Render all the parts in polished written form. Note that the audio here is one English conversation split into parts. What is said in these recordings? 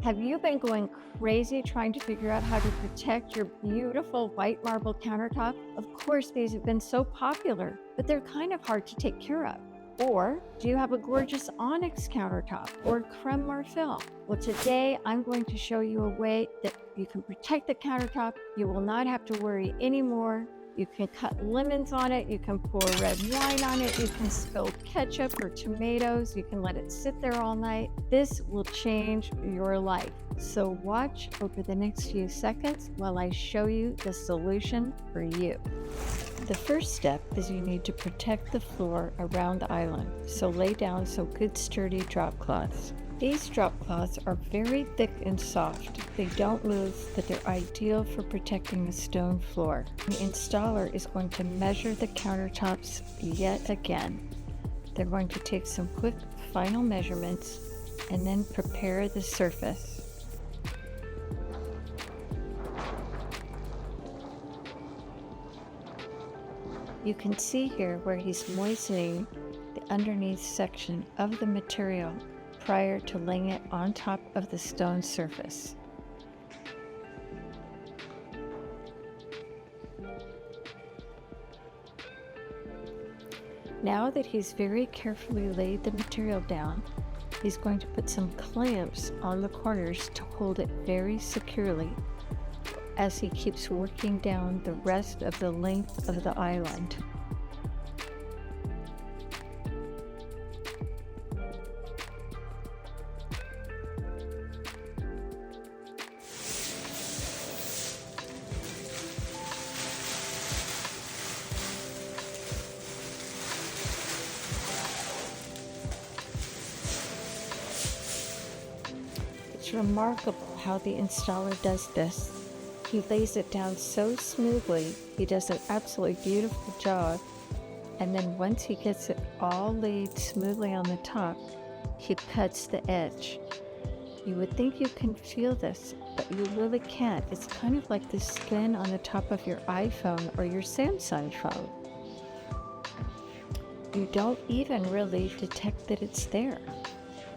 Have you been going crazy trying to figure out how to protect your beautiful white marble countertop? Of course, these have been so popular, but they're kind of hard to take care of. Or do you have a gorgeous onyx countertop or creme marfil? Well, today I'm going to show you a way that you can protect the countertop. You will not have to worry anymore. You can cut lemons on it, you can pour red wine on it, you can spill ketchup or tomatoes, you can let it sit there all night. This will change your life. So watch over the next few seconds while I show you the solution for you. The first step is you need to protect the floor around the island, so lay down some good sturdy drop cloths. These drop cloths are very thick and soft. They don't move, but they're ideal for protecting the stone floor. The installer is going to measure the countertops yet again. They're going to take some quick final measurements and then prepare the surface. You can see here where he's moistening the underneath section of the material prior to laying it on top of the stone surface. Now that he's very carefully laid the material down, he's going to put some clamps on the corners to hold it very securely as he keeps working down the rest of the length of the island. It's remarkable how the installer does this. He lays it down so smoothly. He does an absolutely beautiful job. And then once he gets it all laid smoothly on the top, he cuts the edge. You would think you can feel this, but you really can't. It's kind of like the skin on the top of your iPhone or your Samsung phone. You don't even really detect that it's there.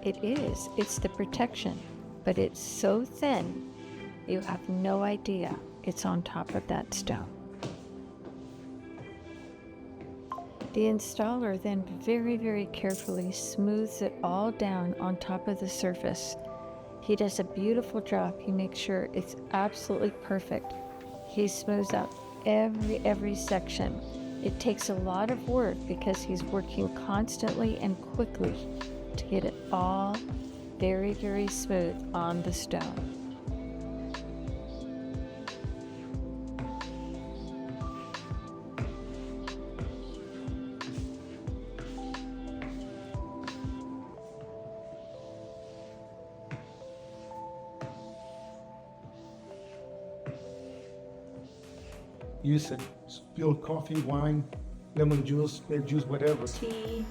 It's the protection, but it's so thin, you have no idea it's on top of that stone. The installer then very, very carefully smooths it all down on top of the surface. He does a beautiful job. He makes sure it's absolutely perfect. He smooths out every section. It takes a lot of work because he's working constantly and quickly to get it all very, very smooth on the stone. Use it, spilled coffee, wine, lemon juice, grape juice, whatever. Tea,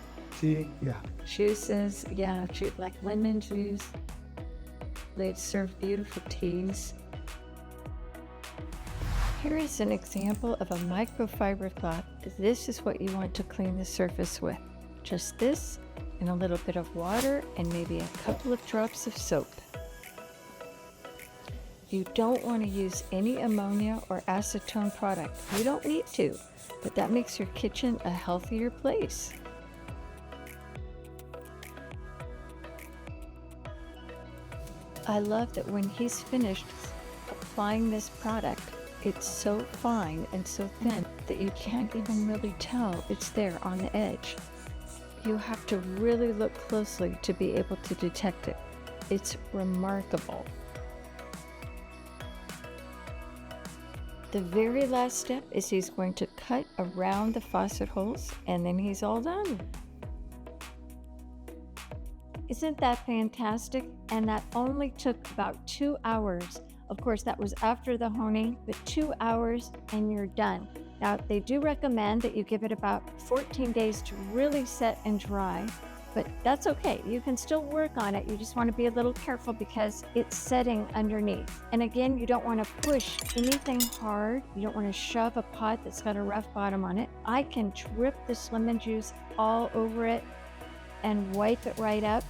Yeah. juices, yeah, like lemon juice. They serve beautiful teas. Here is an example of a microfiber cloth. This is what you want to clean the surface with. Just this and a little bit of water and maybe a couple of drops of soap. You don't want to use any ammonia or acetone product. You don't need to, but that makes your kitchen a healthier place. I love that when he's finished applying this product, it's so fine and so thin that you can't even really tell it's there on the edge. You have to really look closely to be able to detect it. It's remarkable. The very last step is he's going to cut around the faucet holes and then he's all done. Isn't that fantastic? And that only took about 2 hours. Of course, that was after the honing, but 2 hours and you're done. Now, they do recommend that you give it about 14 days to really set and dry, but that's okay. You can still work on it. You just want to be a little careful because it's setting underneath. And again, you don't want to push anything hard. You don't want to shove a pot that's got a rough bottom on it. I can drip this lemon juice all over it and wipe it right up.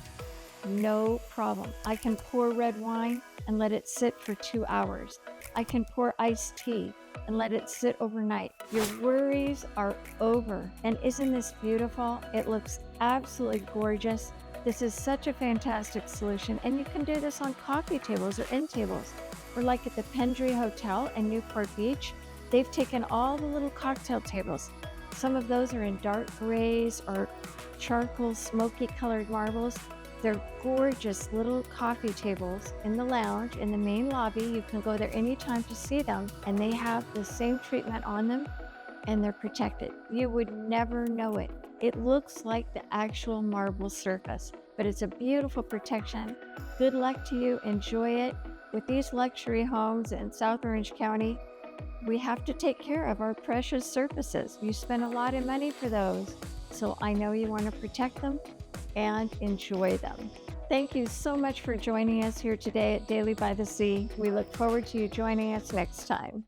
no problem. I can pour red wine and let it sit for 2 hours. I can pour iced tea and let it sit overnight. Your worries are over. And isn't this beautiful? It looks absolutely gorgeous. This is such a fantastic solution, and you can do this on coffee tables or end tables. Or like at the Pendry Hotel in Newport Beach, they've taken all the little cocktail tables. Some of those are in dark grays or charcoal smoky colored marbles. They're gorgeous little coffee tables in the lounge, in the main lobby. You can go there anytime to see them, and they have the same treatment on them, and they're protected. You would never know it. It looks like the actual marble surface, but it's a beautiful protection. Good luck to you. Enjoy it. With these luxury homes in South Orange County, we have to take care of our precious surfaces. You spend a lot of money for those, so I know you want to protect them and enjoy them. Thank you so much for joining us here today at Daily by the Sea. We look forward to you joining us next time.